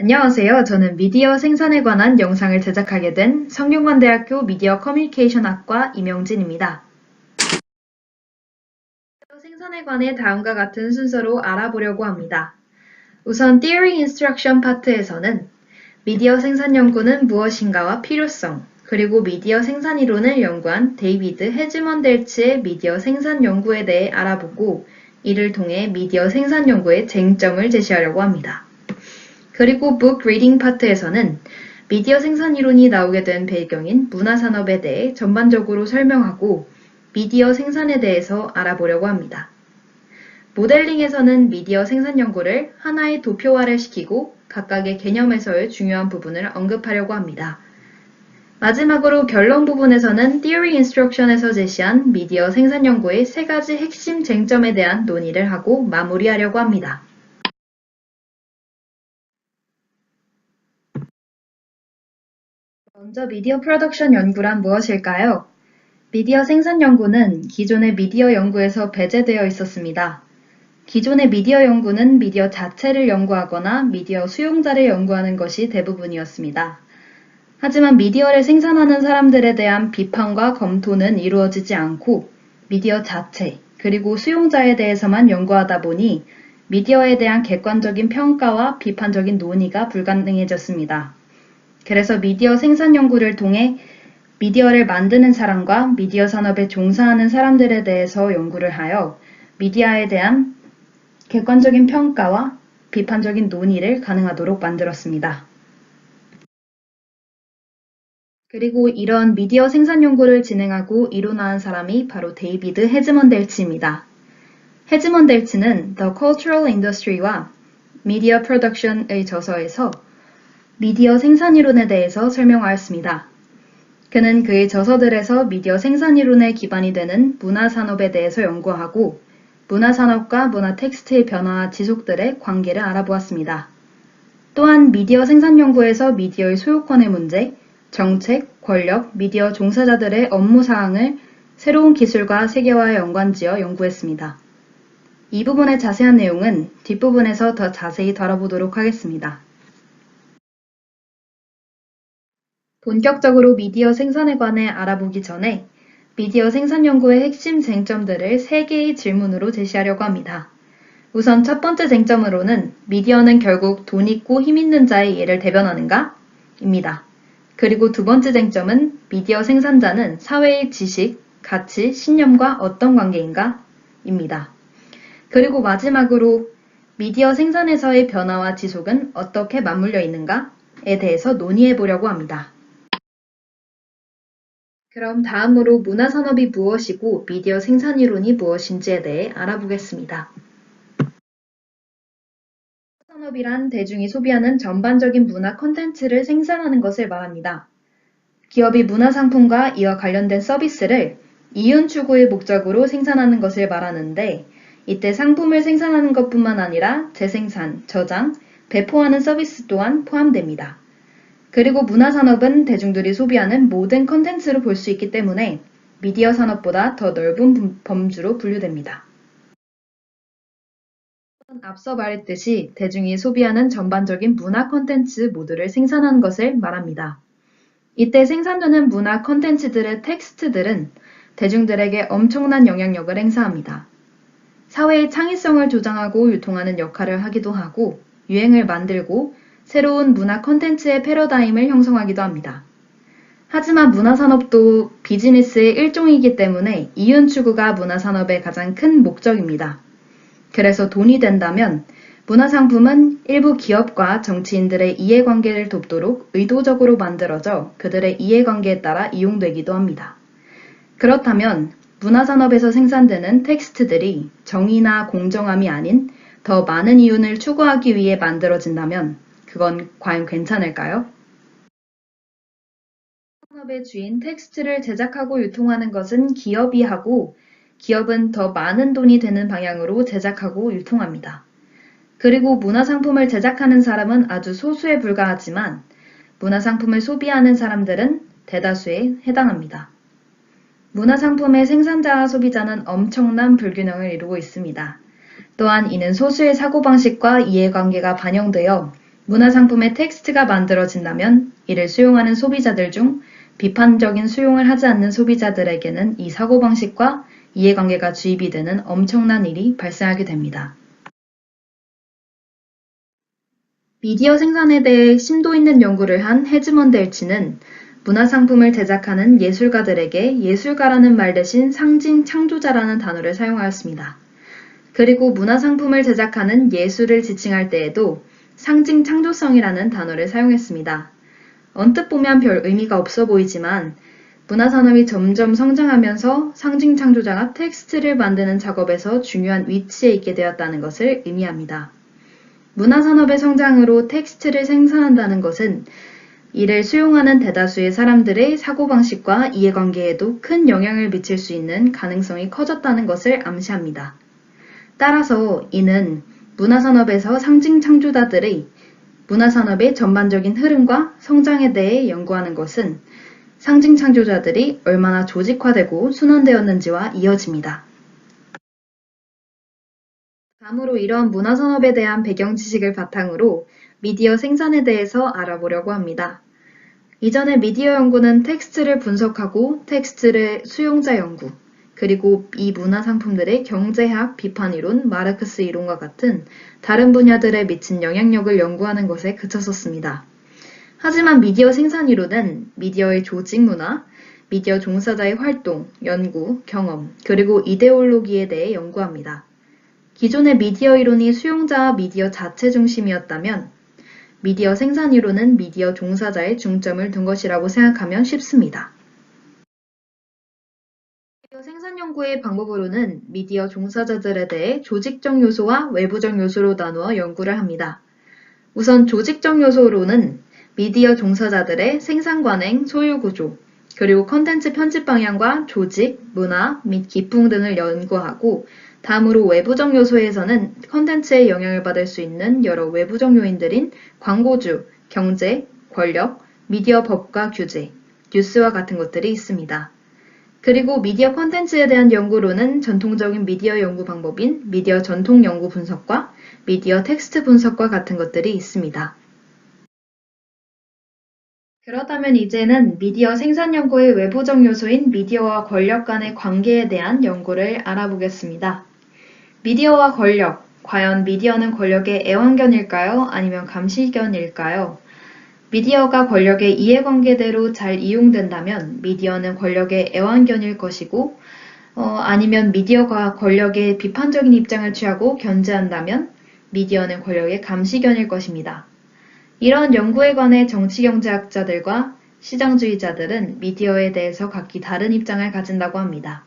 안녕하세요. 저는 미디어 생산에 관한 영상을 제작하게 된 성균관대학교 미디어 커뮤니케이션학과 임영진입니다. 미디어 생산에 관해 다음과 같은 순서로 알아보려고 합니다. 우선 Theory Instruction 파트에서는 미디어 생산 연구는 무엇인가와 필요성, 그리고 미디어 생산 이론을 연구한 데이비드 헤즈먼델츠의 미디어 생산 연구에 대해 알아보고 이를 통해 미디어 생산 연구의 쟁점을 제시하려고 합니다. 그리고 북 리딩 파트에서는 미디어 생산 이론이 나오게 된 배경인 문화산업에 대해 전반적으로 설명하고 미디어 생산에 대해서 알아보려고 합니다. 모델링에서는 미디어 생산 연구를 하나의 도표화를 시키고 각각의 개념에서의 중요한 부분을 언급하려고 합니다. 마지막으로 결론 부분에서는 Theory Instruction에서 제시한 미디어 생산 연구의 3가지 핵심 쟁점에 대한 논의를 하고 마무리하려고 합니다. 먼저 미디어 프로덕션 연구란 무엇일까요? 미디어 생산 연구는 기존의 미디어 연구에서 배제되어 있었습니다. 기존의 미디어 연구는 미디어 자체를 연구하거나 미디어 수용자를 연구하는 것이 대부분이었습니다. 하지만 미디어를 생산하는 사람들에 대한 비판과 검토는 이루어지지 않고 미디어 자체, 그리고 수용자에 대해서만 연구하다 보니 미디어에 대한 객관적인 평가와 비판적인 논의가 불가능해졌습니다. 그래서 미디어 생산 연구를 통해 미디어를 만드는 사람과 미디어 산업에 종사하는 사람들에 대해서 연구를 하여 미디어에 대한 객관적인 평가와 비판적인 논의를 가능하도록 만들었습니다. 그리고 이런 미디어 생산 연구를 진행하고 이뤄나간 사람이 바로 데이비드 헤즈먼델츠입니다. 헤즈먼델츠는 The Cultural Industry와 Media Production의 저서에서 미디어 생산 이론에 대해서 설명하였습니다. 그는 그의 저서들에서 미디어 생산 이론의 기반이 되는 문화산업에 대해서 연구하고 문화산업과 문화 텍스트의 변화와 지속들의 관계를 알아보았습니다. 또한 미디어 생산 연구에서 미디어의 소유권의 문제, 정책, 권력, 미디어 종사자들의 업무 사항을 새로운 기술과 세계화에 연관지어 연구했습니다. 이 부분의 자세한 내용은 뒷부분에서 더 자세히 다뤄보도록 하겠습니다. 본격적으로 미디어 생산에 관해 알아보기 전에 미디어 생산 연구의 핵심 쟁점들을 3개의 질문으로 제시하려고 합니다. 우선 첫 번째 쟁점으로는 미디어는 결국 돈 있고 힘 있는 자의 예를 대변하는가? 입니다. 그리고 두 번째 쟁점은 미디어 생산자는 사회의 지식, 가치, 신념과 어떤 관계인가? 입니다. 그리고 마지막으로 미디어 생산에서의 변화와 지속은 어떻게 맞물려 있는가?에 대해서 논의해 보려고 합니다. 그럼 다음으로 문화산업이 무엇이고 미디어 생산 이론이 무엇인지에 대해 알아보겠습니다. 문화산업이란 대중이 소비하는 전반적인 문화 콘텐츠를 생산하는 것을 말합니다. 기업이 문화상품과 이와 관련된 서비스를 이윤 추구의 목적으로 생산하는 것을 말하는데 이때 상품을 생산하는 것뿐만 아니라 재생산, 저장, 배포하는 서비스 또한 포함됩니다. 그리고 문화산업은 대중들이 소비하는 모든 콘텐츠로 볼 수 있기 때문에 미디어 산업보다 더 넓은 범주로 분류됩니다. 앞서 말했듯이 대중이 소비하는 전반적인 문화 콘텐츠 모두를 생산하는 것을 말합니다. 이때 생산되는 문화 콘텐츠들의 텍스트들은 대중들에게 엄청난 영향력을 행사합니다. 사회의 창의성을 조장하고 유통하는 역할을 하기도 하고 유행을 만들고 새로운 문화 콘텐츠의 패러다임을 형성하기도 합니다. 하지만 문화산업도 비즈니스의 일종이기 때문에 이윤 추구가 문화산업의 가장 큰 목적입니다. 그래서 돈이 된다면 문화상품은 일부 기업과 정치인들의 이해관계를 돕도록 의도적으로 만들어져 그들의 이해관계에 따라 이용되기도 합니다. 그렇다면 문화산업에서 생산되는 텍스트들이 정의나 공정함이 아닌 더 많은 이윤을 추구하기 위해 만들어진다면 그건 과연 괜찮을까요? 산업의 주인 텍스트를 제작하고 유통하는 것은 기업이 하고 기업은 더 많은 돈이 되는 방향으로 제작하고 유통합니다. 그리고 문화상품을 제작하는 사람은 아주 소수에 불과하지만 문화상품을 소비하는 사람들은 대다수에 해당합니다. 문화상품의 생산자와 소비자는 엄청난 불균형을 이루고 있습니다. 또한 이는 소수의 사고방식과 이해관계가 반영되어 문화상품의 텍스트가 만들어진다면 이를 수용하는 소비자들 중 비판적인 수용을 하지 않는 소비자들에게는 이 사고방식과 이해관계가 주입이 되는 엄청난 일이 발생하게 됩니다. 미디어 생산에 대해 심도 있는 연구를 한 헤즈먼드 엘치는 문화상품을 제작하는 예술가들에게 예술가라는 말 대신 상징 창조자라는 단어를 사용하였습니다. 그리고 문화상품을 제작하는 예술을 지칭할 때에도 상징 창조성이라는 단어를 사용했습니다. 언뜻 보면 별 의미가 없어 보이지만 문화산업이 점점 성장하면서 상징 창조자가 텍스트를 만드는 작업에서 중요한 위치에 있게 되었다는 것을 의미합니다. 문화산업의 성장으로 텍스트를 생산한다는 것은 이를 수용하는 대다수의 사람들의 사고방식과 이해관계에도 큰 영향을 미칠 수 있는 가능성이 커졌다는 것을 암시합니다. 따라서 이는 문화산업에서 상징 창조자들의 문화산업의 전반적인 흐름과 성장에 대해 연구하는 것은 상징 창조자들이 얼마나 조직화되고 순환되었는지와 이어집니다. 다음으로 이러한 문화산업에 대한 배경 지식을 바탕으로 미디어 생산에 대해서 알아보려고 합니다. 이전에 미디어 연구는 텍스트를 분석하고 텍스트의 수용자 연구, 그리고 이 문화상품들의 경제학, 비판이론, 마르크스 이론과 같은 다른 분야들에 미친 영향력을 연구하는 것에 그쳤었습니다. 하지만 미디어 생산 이론은 미디어의 조직 문화, 미디어 종사자의 활동, 연구, 경험, 그리고 이데올로기에 대해 연구합니다. 기존의 미디어 이론이 수용자와 미디어 자체 중심이었다면 미디어 생산 이론은 미디어 종사자에 중점을 둔 것이라고 생각하면 쉽습니다. 미디어 생산 연구의 방법으로는 미디어 종사자들에 대해 조직적 요소와 외부적 요소로 나누어 연구를 합니다. 우선 조직적 요소로는 미디어 종사자들의 생산 관행, 소유 구조, 그리고 컨텐츠 편집 방향과 조직, 문화 및 기풍 등을 연구하고 다음으로 외부적 요소에서는 컨텐츠에 영향을 받을 수 있는 여러 외부적 요인들인 광고주, 경제, 권력, 미디어 법과 규제, 뉴스와 같은 것들이 있습니다. 그리고 미디어 콘텐츠에 대한 연구로는 전통적인 미디어 연구 방법인 미디어 전통 연구 분석과 미디어 텍스트 분석과 같은 것들이 있습니다. 그렇다면 이제는 미디어 생산 연구의 외부적 요소인 미디어와 권력 간의 관계에 대한 연구를 알아보겠습니다. 미디어와 권력, 과연 미디어는 권력의 애완견일까요? 아니면 감시견일까요? 미디어가 권력의 이해관계대로 잘 이용된다면 미디어는 권력의 애완견일 것이고 아니면 미디어가 권력의 비판적인 입장을 취하고 견제한다면 미디어는 권력의 감시견일 것입니다. 이런 연구에 관해 정치경제학자들과 시장주의자들은 미디어에 대해서 각기 다른 입장을 가진다고 합니다.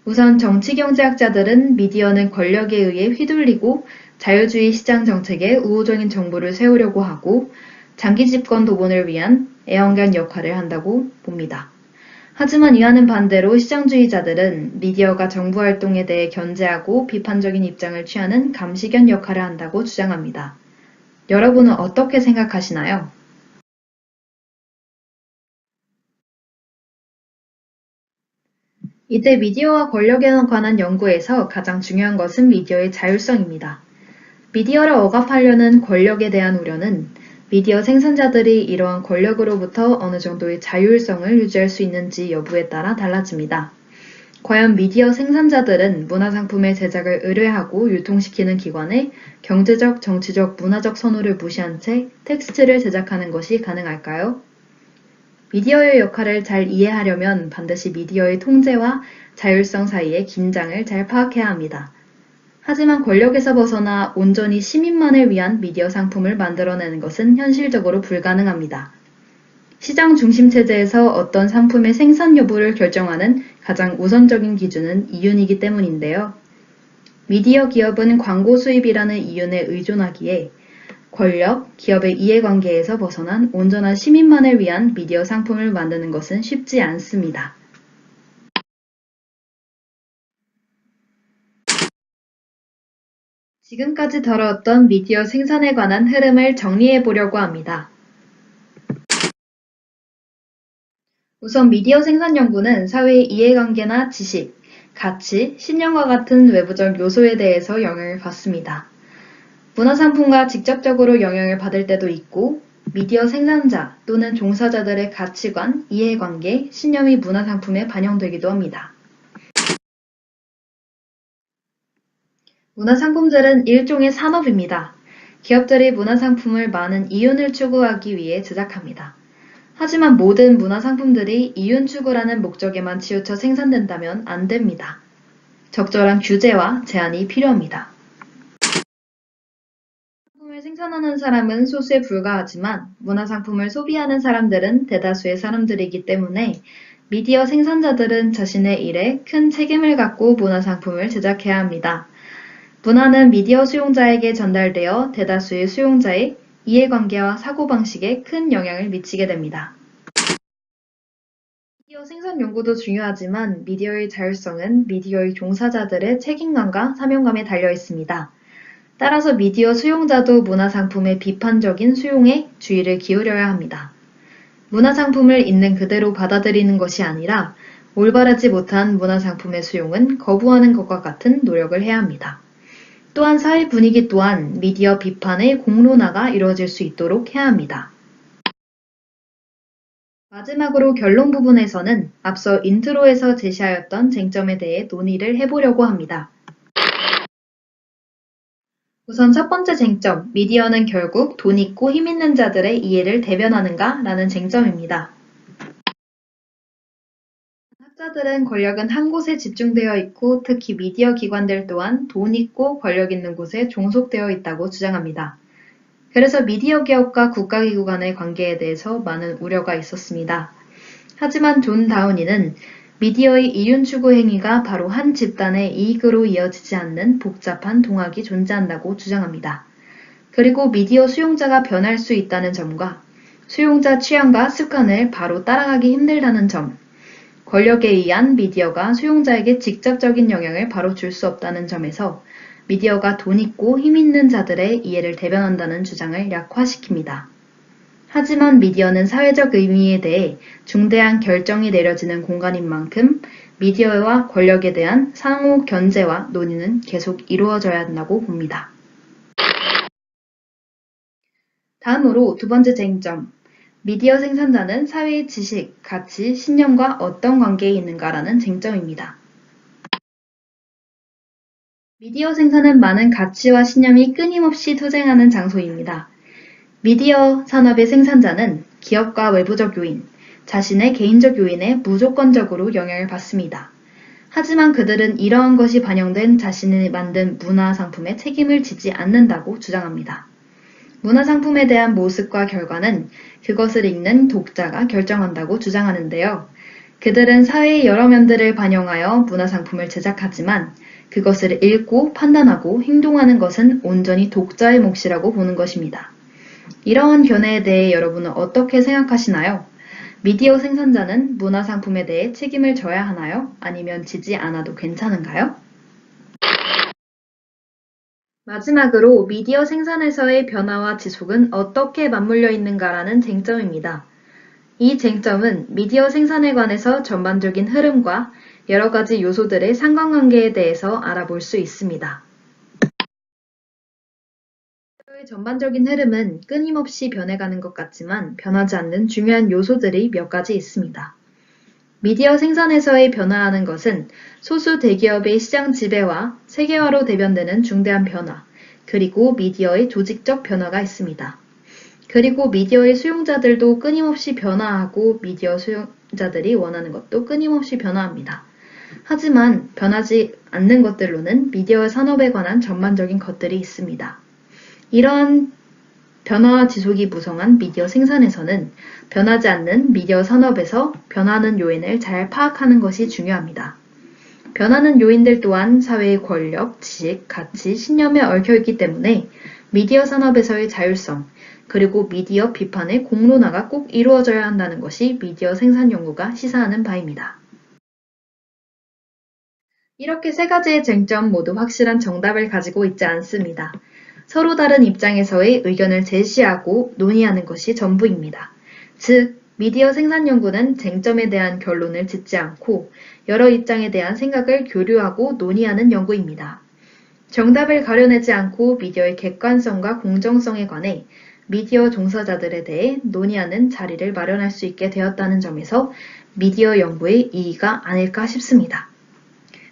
우선 정치경제학자들은 미디어는 권력에 의해 휘둘리고 자유주의 시장 정책에 우호적인 정부를 세우려고 하고 장기 집권 도본을 위한 애완견 역할을 한다고 봅니다. 하지만 이와는 반대로 시장주의자들은 미디어가 정부 활동에 대해 견제하고 비판적인 입장을 취하는 감시견 역할을 한다고 주장합니다. 여러분은 어떻게 생각하시나요? 이때 미디어와 권력에 관한 연구에서 가장 중요한 것은 미디어의 자율성입니다. 미디어를 억압하려는 권력에 대한 우려는 미디어 생산자들이 이러한 권력으로부터 어느 정도의 자율성을 유지할 수 있는지 여부에 따라 달라집니다. 과연 미디어 생산자들은 문화상품의 제작을 의뢰하고 유통시키는 기관의 경제적, 정치적, 문화적 선호를 무시한 채 텍스트를 제작하는 것이 가능할까요? 미디어의 역할을 잘 이해하려면 반드시 미디어의 통제와 자율성 사이의 긴장을 잘 파악해야 합니다. 하지만 권력에서 벗어나 온전히 시민만을 위한 미디어 상품을 만들어내는 것은 현실적으로 불가능합니다. 시장 중심 체제에서 어떤 상품의 생산 여부를 결정하는 가장 우선적인 기준은 이윤이기 때문인데요. 미디어 기업은 광고 수입이라는 이윤에 의존하기에 권력, 기업의 이해관계에서 벗어난 온전한 시민만을 위한 미디어 상품을 만드는 것은 쉽지 않습니다. 지금까지 다루었던 미디어 생산에 관한 흐름을 정리해 보려고 합니다. 우선 미디어 생산 연구는 사회의 이해관계나 지식, 가치, 신념과 같은 외부적 요소에 대해서 영향을 받습니다. 문화상품과 직접적으로 영향을 받을 때도 있고, 미디어 생산자 또는 종사자들의 가치관, 이해관계, 신념이 문화상품에 반영되기도 합니다. 문화상품들은 일종의 산업입니다. 기업들이 문화상품을 많은 이윤을 추구하기 위해 제작합니다. 하지만 모든 문화상품들이 이윤 추구라는 목적에만 치우쳐 생산된다면 안 됩니다. 적절한 규제와 제한이 필요합니다. 상품을 생산하는 사람은 소수에 불과하지만 문화상품을 소비하는 사람들은 대다수의 사람들이기 때문에 미디어 생산자들은 자신의 일에 큰 책임을 갖고 문화상품을 제작해야 합니다. 문화는 미디어 수용자에게 전달되어 대다수의 수용자의 이해관계와 사고방식에 큰 영향을 미치게 됩니다. 미디어 생산 연구도 중요하지만 미디어의 자율성은 미디어의 종사자들의 책임감과 사명감에 달려 있습니다. 따라서 미디어 수용자도 문화상품의 비판적인 수용에 주의를 기울여야 합니다. 문화상품을 있는 그대로 받아들이는 것이 아니라 올바르지 못한 문화상품의 수용은 거부하는 것과 같은 노력을 해야 합니다. 또한 사회 분위기 또한 미디어 비판의 공론화가 이루어질 수 있도록 해야 합니다. 마지막으로 결론 부분에서는 앞서 인트로에서 제시하였던 쟁점에 대해 논의를 해보려고 합니다. 우선 첫 번째 쟁점, 미디어는 결국 돈 있고 힘 있는 자들의 이해를 대변하는가? 라는 쟁점입니다. 학자들은 권력은 한 곳에 집중되어 있고 특히 미디어 기관들 또한 돈 있고 권력 있는 곳에 종속되어 있다고 주장합니다. 그래서 미디어 기업과 국가기구 간의 관계에 대해서 많은 우려가 있었습니다. 하지만 존 다우니는 미디어의 이윤 추구 행위가 바로 한 집단의 이익으로 이어지지 않는 복잡한 동학이 존재한다고 주장합니다. 그리고 미디어 수용자가 변할 수 있다는 점과 수용자 취향과 습관을 바로 따라가기 힘들다는 점, 권력에 의한 미디어가 수용자에게 직접적인 영향을 바로 줄 수 없다는 점에서 미디어가 돈 있고 힘 있는 자들의 이해를 대변한다는 주장을 약화시킵니다. 하지만 미디어는 사회적 의미에 대해 중대한 결정이 내려지는 공간인 만큼 미디어와 권력에 대한 상호 견제와 논의는 계속 이루어져야 한다고 봅니다. 다음으로 두 번째 쟁점, 미디어 생산자는 사회의 지식, 가치, 신념과 어떤 관계에 있는가라는 쟁점입니다. 미디어 생산은 많은 가치와 신념이 끊임없이 투쟁하는 장소입니다. 미디어 산업의 생산자는 기업과 외부적 요인, 자신의 개인적 요인에 무조건적으로 영향을 받습니다. 하지만 그들은 이러한 것이 반영된 자신이 만든 문화 상품에 책임을 지지 않는다고 주장합니다. 문화 상품에 대한 모습과 결과는 그것을 읽는 독자가 결정한다고 주장하는데요. 그들은 사회의 여러 면들을 반영하여 문화 상품을 제작하지만 그것을 읽고 판단하고 행동하는 것은 온전히 독자의 몫이라고 보는 것입니다. 이러한 견해에 대해 여러분은 어떻게 생각하시나요? 미디어 생산자는 문화 상품에 대해 책임을 져야 하나요? 아니면 지지 않아도 괜찮은가요? 마지막으로 미디어 생산에서의 변화와 지속은 어떻게 맞물려 있는가라는 쟁점입니다. 이 쟁점은 미디어 생산에 관해서 전반적인 흐름과 여러 가지 요소들의 상관관계에 대해서 알아볼 수 있습니다. 미디어의 전반적인 흐름은 끊임없이 변해가는 것 같지만 변하지 않는 중요한 요소들이 몇 가지 있습니다. 미디어 생산에서의 변화하는 것은 소수 대기업의 시장 지배와 세계화로 대변되는 중대한 변화, 그리고 미디어의 조직적 변화가 있습니다. 그리고 미디어의 수용자들도 끊임없이 변화하고 미디어 수용자들이 원하는 것도 끊임없이 변화합니다. 하지만 변하지 않는 것들로는 미디어 산업에 관한 전반적인 것들이 있습니다. 이러한 변화와 지속이 무성한 미디어 생산에서는 변하지 않는 미디어 산업에서 변하는 요인을 잘 파악하는 것이 중요합니다. 변하는 요인들 또한 사회의 권력, 지식, 가치, 신념에 얽혀있기 때문에 미디어 산업에서의 자율성, 그리고 미디어 비판의 공론화가 꼭 이루어져야 한다는 것이 미디어 생산 연구가 시사하는 바입니다. 이렇게 세 가지의 쟁점 모두 확실한 정답을 가지고 있지 않습니다. 서로 다른 입장에서의 의견을 제시하고 논의하는 것이 전부입니다. 즉, 미디어 생산 연구는 쟁점에 대한 결론을 짓지 않고 여러 입장에 대한 생각을 교류하고 논의하는 연구입니다. 정답을 가려내지 않고 미디어의 객관성과 공정성에 관해 미디어 종사자들에 대해 논의하는 자리를 마련할 수 있게 되었다는 점에서 미디어 연구의意義가 아닐까 싶습니다.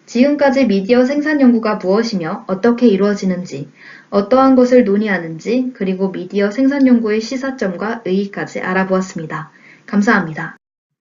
지금까지 미디어 생산 연구가 무엇이며 어떻게 이루어지는지, 어떠한 것을 논의하는지, 그리고 미디어 생산 연구의 시사점과 의의까지 알아보았습니다. 감사합니다.